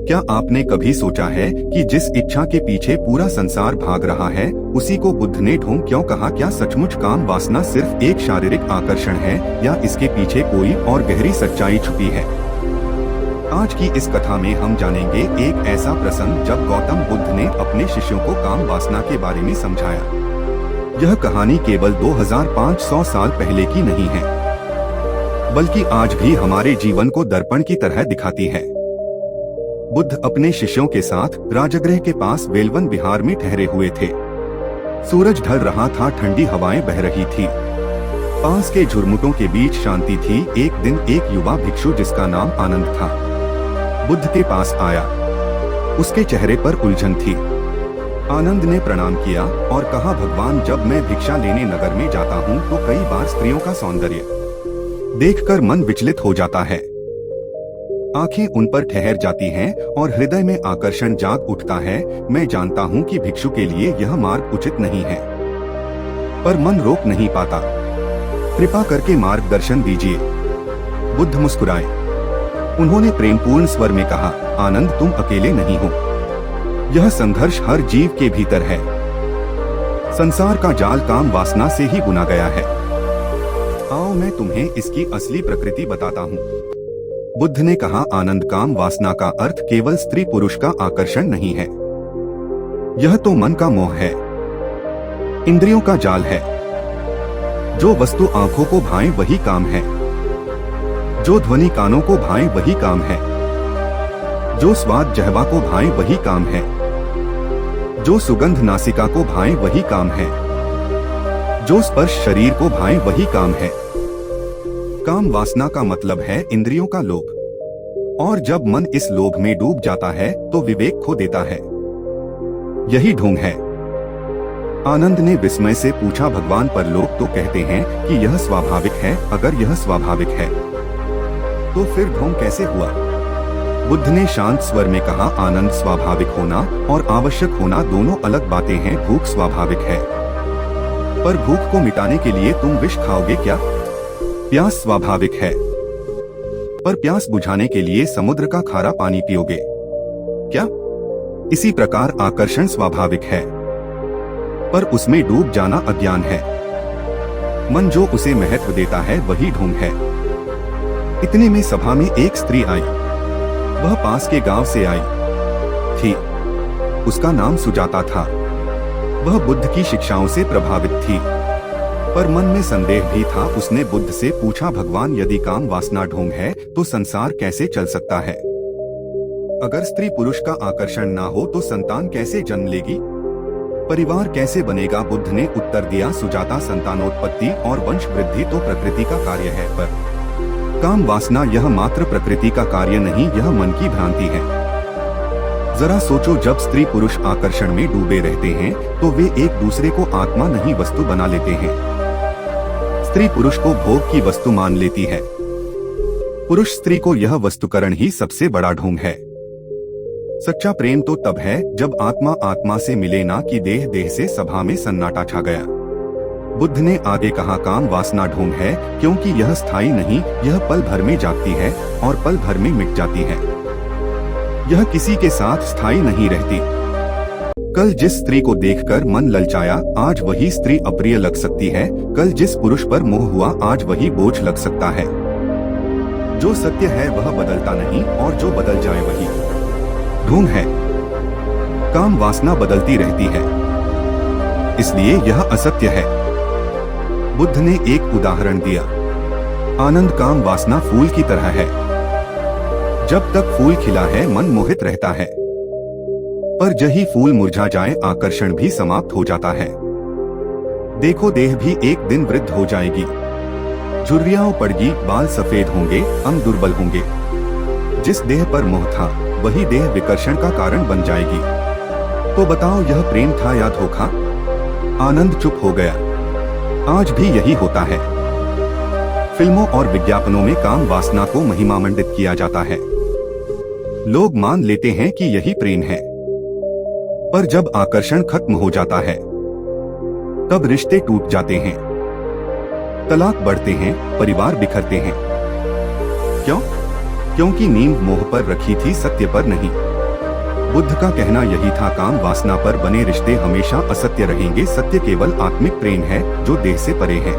क्या आपने कभी सोचा है कि जिस इच्छा के पीछे पूरा संसार भाग रहा है उसी को बुद्ध ने ढोंग क्यों कहा? क्या सचमुच काम वासना सिर्फ एक शारीरिक आकर्षण है या इसके पीछे कोई और गहरी सच्चाई छुपी है? आज की इस कथा में हम जानेंगे एक ऐसा प्रसंग जब गौतम बुद्ध ने अपने शिष्यों को काम वासना के बारे में समझाया। यह कहानी केवल 2500 साल पहले की नहीं है, बल्कि आज भी हमारे जीवन को दर्पण की तरह दिखाती है। बुद्ध अपने शिष्यों के साथ राजगृह के पास वेलवन विहार में ठहरे हुए थे। सूरज ढल रहा था, ठंडी हवाएं बह रही थी, पास के झुरमुटों के बीच शांति थी। एक दिन एक युवा भिक्षु जिसका नाम आनंद था बुद्ध के पास आया। उसके चेहरे पर उलझन थी। आनंद ने प्रणाम किया और कहा, भगवान, जब मैं भिक्षा लेने नगर में जाता हूँ तो कई बार स्त्रियों का सौंदर्य देखकर मन विचलित हो जाता है। आंखें उन पर ठहर जाती हैं और हृदय में आकर्षण जाग उठता है। मैं जानता हूँ कि भिक्षु के लिए यह मार्ग उचित नहीं है, पर मन रोक नहीं पाता। कृपा करके मार्गदर्शन दीजिए। बुद्ध मुस्कुराए। उन्होंने प्रेमपूर्ण स्वर में कहा, आनंद, तुम अकेले नहीं हो। यह संघर्ष हर जीव के भीतर है। संसार का जाल काम वासना से ही बुना गया है। आओ मैं तुम्हें इसकी असली प्रकृति बताता हूँ। बुद्ध ने कहा, आनंद, काम वासना का अर्थ केवल स्त्री पुरुष का आकर्षण नहीं है। यह तो मन का मोह है, इंद्रियों का जाल है। जो वस्तु आंखों को भाए वही काम है, जो ध्वनि कानों को भाए वही काम है, जो स्वाद जिह्वा को भाए वही काम है, जो सुगंध नासिका को भाए वही काम है, जो स्पर्श शरीर को भाए वही काम है। काम वासना का मतलब है इंद्रियों का लोभ, और जब मन इस लोभ में डूब जाता है तो विवेक खो देता है। यही ढोंग है। आनंद ने विस्मय से पूछा, भगवान, पर लोग तो कहते हैं कि यह स्वाभाविक है। अगर यह स्वाभाविक है तो फिर ढोंग कैसे हुआ? बुद्ध ने शांत स्वर में कहा, आनंद, स्वाभाविक होना और आवश्यक होना दोनों अलग बातें हैं। भूख स्वाभाविक है, पर भूख को मिटाने के लिए तुम विष खाओगे क्या? प्यास स्वाभाविक है, पर प्यास बुझाने के लिए समुद्र का खारा पानी पियोगे क्या? इसी प्रकार आकर्षण स्वाभाविक है, पर उसमें डूब जाना अज्ञान है। मन जो उसे महत्व देता है वही ढोंग है। इतने में सभा में एक स्त्री आई। वह पास के गांव से आई थी। उसका नाम सुजाता था। वह बुद्ध की शिक्षाओं से प्रभावित थी, पर मन में संदेह भी था। उसने बुद्ध से पूछा, भगवान, यदि काम वासना ढोंग है तो संसार कैसे चल सकता है? अगर स्त्री पुरुष का आकर्षण ना हो तो संतान कैसे जन्म लेगी? परिवार कैसे बनेगा? बुद्ध ने उत्तर दिया, सुजाता, संतानोत्पत्ति और वंश वृद्धि तो प्रकृति का कार्य है, पर काम वासना यह मात्र प्रकृति का कार्य नहीं, यह मन की भ्रांति है। जरा सोचो, जब स्त्री पुरुष आकर्षण में डूबे रहते हैं तो वे एक दूसरे को आत्मा नहीं वस्तु बना लेते हैं। स्त्री पुरुष को भोग की वस्तु मान लेती है। पुरुष स्त्री को यह वस्तुकरण ही सबसे बड़ा ढोंग है। सच्चा प्रेम तो तब है जब आत्मा आत्मा से मिले, ना कि देह देह से। सभा में सन्नाटा छा गया। बुद्ध ने आगे कहा, काम वासना ढोंग है क्योंकि यह स्थायी नहीं, यह पल भर में जागती है और पल भर में मिट जाती है। यह किसी के साथ स्थायी नहीं रहती। कल जिस स्त्री को देखकर मन ललचाया, आज वही स्त्री अप्रिय लग सकती है। कल जिस पुरुष पर मोह हुआ, आज वही बोझ लग सकता है। जो सत्य है वह बदलता नहीं, और जो बदल जाए वही ढोंग है। काम वासना बदलती रहती है, इसलिए यह असत्य है। बुद्ध ने एक उदाहरण दिया, आनंद, काम वासना फूल की तरह है। जब तक फूल खिला है मन मोहित रहता है, पर जही फूल मुरझा जाए आकर्षण भी समाप्त हो जाता है। देखो, देह भी एक दिन वृद्ध हो जाएगी, झुर्रियां पड़गी, बाल सफेद होंगे, अंग दुर्बल होंगे। जिस देह पर मोह था वही देह विकर्षण का कारण बन जाएगी। तो बताओ, यह प्रेम था या धोखा? आनंद चुप हो गया। आज भी यही होता है। फिल्मों और विज्ञापनों में काम वासना को महिमामंडित किया जाता है। लोग मान लेते हैं कि यही प्रेम है, पर जब आकर्षण खत्म हो जाता है तब रिश्ते टूट जाते हैं, तलाक बढ़ते हैं, परिवार बिखरते हैं। क्यों? क्योंकि नींव मोह पर रखी थी, सत्य पर नहीं। बुद्ध का कहना यही था, काम वासना पर बने रिश्ते हमेशा असत्य रहेंगे, सत्य केवल आत्मिक प्रेम है जो देह से परे है।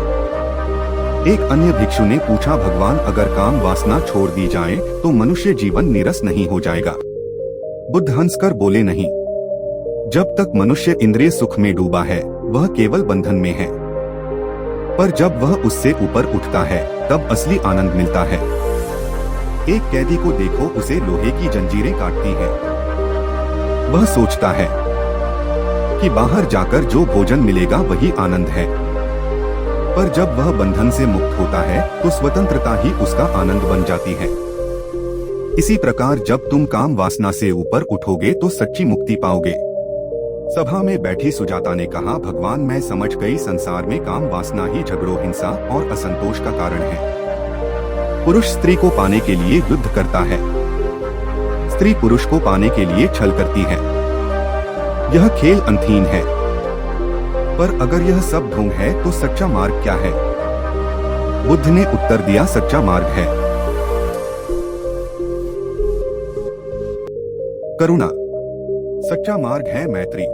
एक अन्य भिक्षु ने पूछा, भगवान अगर काम वासना छोड़ दी जाए तो मनुष्य जीवन नीरस नहीं हो जाएगा? बुद्ध हंसकर बोले, नहीं, जब तक मनुष्य इंद्रिय सुख में डूबा है वह केवल बंधन में है, पर जब वह उससे ऊपर उठता है तब असली आनंद मिलता है। एक कैदी को देखो, उसे लोहे की जंजीरें काटती हैं। वह सोचता है कि बाहर जाकर जो भोजन मिलेगा वही आनंद है, पर जब वह बंधन से मुक्त होता है तो स्वतंत्रता ही उसका आनंद बन जाती है। इसी प्रकार जब तुम काम वासना से ऊपर उठोगे तो सच्ची मुक्ति पाओगे। सभा में बैठी सुजाता ने कहा, भगवान मैं समझ गई, संसार में काम वासना ही झगड़ों, हिंसा और असंतोष का कारण है। पुरुष स्त्री को पाने के लिए युद्ध करता है, स्त्री पुरुष को पाने के लिए छल करती है। यह खेल अंतहीन है। पर अगर यह सब ढोंग है तो सच्चा मार्ग क्या है? बुद्ध ने उत्तर दिया, सच्चा मार्ग है करुणा, सच्चा मार्ग है मैत्री,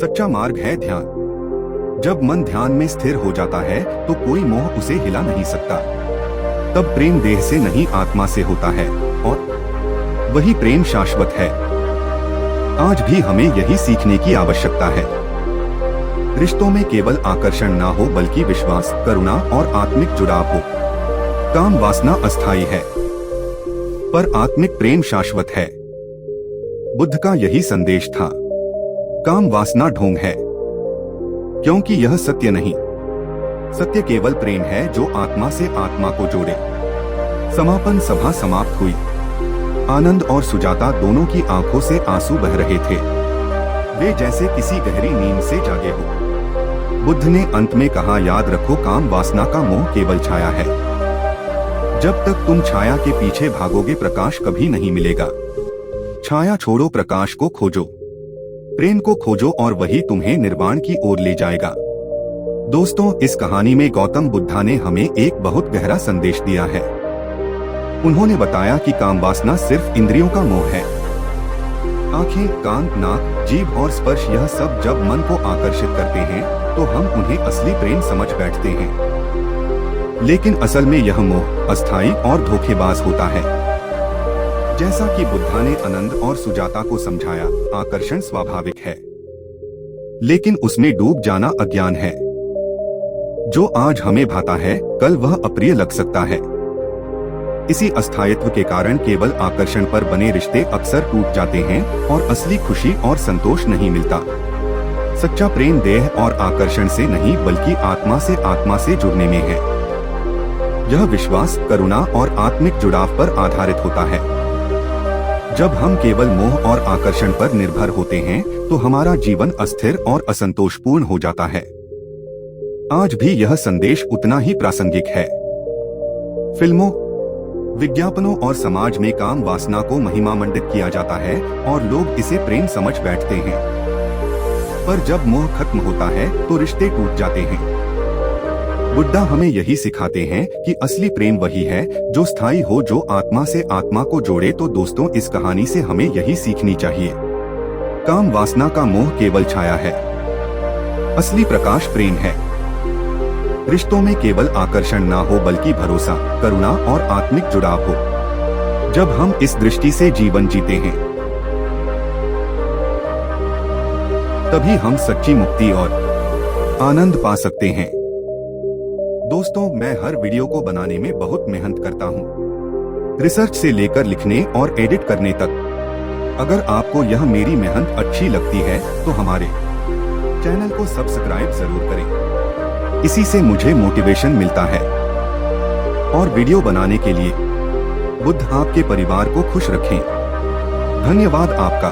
सच्चा मार्ग है ध्यान। जब मन ध्यान में स्थिर हो जाता है तो कोई मोह उसे हिला नहीं सकता। तब प्रेम देह से नहीं आत्मा से होता है और वही प्रेम शाश्वत है। आज भी हमें यही सीखने की आवश्यकता है। रिश्तों में केवल आकर्षण ना हो बल्कि विश्वास, करुणा और आत्मिक जुड़ाव हो। काम वासना अस्थायी है पर आत्मिक प्रेम शाश्वत है। बुद्ध का यही संदेश था। काम वासना ढोंग है क्योंकि यह सत्य नहीं। सत्य केवल प्रेम है जो आत्मा से आत्मा को जोड़े। समापन सभा समाप्त हुई। आनंद और सुजाता दोनों की आंखों से आंसू बह रहे थे। वे जैसे किसी गहरी नींद से जागे हो। बुद्ध ने अंत में कहा, याद रखो, काम वासना का मोह केवल छाया है। जब तक तुम छाया के पीछे भागोगे प्रकाश कभी नहीं मिलेगा। छाया छोड़ो, प्रकाश को खोजो, प्रेम को खोजो और वही तुम्हें निर्वाण की ओर ले जाएगा। दोस्तों, इस कहानी में गौतम बुद्धा ने हमें एक बहुत गहरा संदेश दिया है। उन्होंने बताया कि काम वासना सिर्फ इंद्रियों का मोह है। आंखें, कान, नाक, जीभ और स्पर्श, यह सब जब मन को आकर्षित करते हैं तो हम उन्हें असली प्रेम समझ बैठते हैं। लेकिन असल में यह मोह अस्थायी और धोखेबाज होता है। जैसा कि बुद्धा ने आनंद और सुजाता को समझाया, आकर्षण स्वाभाविक है, लेकिन उसमें डूब जाना अज्ञान है। जो आज हमें भाता है कल वह अप्रिय लग सकता है। इसी अस्थायित्व के कारण केवल आकर्षण पर बने रिश्ते अक्सर टूट जाते हैं और असली खुशी और संतोष नहीं मिलता। सच्चा प्रेम देह और आकर्षण से नहीं बल्कि आत्मा से जुड़ने में है। यह विश्वास, करुणा और आत्मिक जुड़ाव पर आधारित होता है। जब हम केवल मोह और आकर्षण पर निर्भर होते हैं तो हमारा जीवन अस्थिर और असंतोषपूर्ण हो जाता है। आज भी यह संदेश उतना ही प्रासंगिक है। फिल्मों, विज्ञापनों और समाज में काम वासना को महिमामंडित किया जाता है और लोग इसे प्रेम समझ बैठते हैं। पर जब मोह खत्म होता है तो रिश्ते टूट जाते हैं। बुद्धा हमें यही सिखाते हैं कि असली प्रेम वही है जो स्थायी हो, जो आत्मा से आत्मा को जोड़े। तो दोस्तों, इस कहानी से हमें यही सीखनी चाहिए। काम वासना का मोह केवल छाया है, असली प्रकाश प्रेम है। रिश्तों में केवल आकर्षण ना हो बल्कि भरोसा, करुणा और आत्मिक जुड़ाव हो। जब हम इस दृष्टि से जीवन जीते हैं तभी हम सच्ची मुक्ति और आनंद पा सकते हैं। दोस्तों, मैं हर वीडियो को बनाने में बहुत मेहनत करता हूँ, रिसर्च से लेकर लिखने और एडिट करने तक। अगर आपको यह मेरी मेहनत अच्छी लगती है तो हमारे चैनल को सब्सक्राइब जरूर करें। इसी से मुझे मोटिवेशन मिलता है। और वीडियो बनाने के लिए बुद्ध आपके परिवार को खुश रखें। धन्यवाद आपका।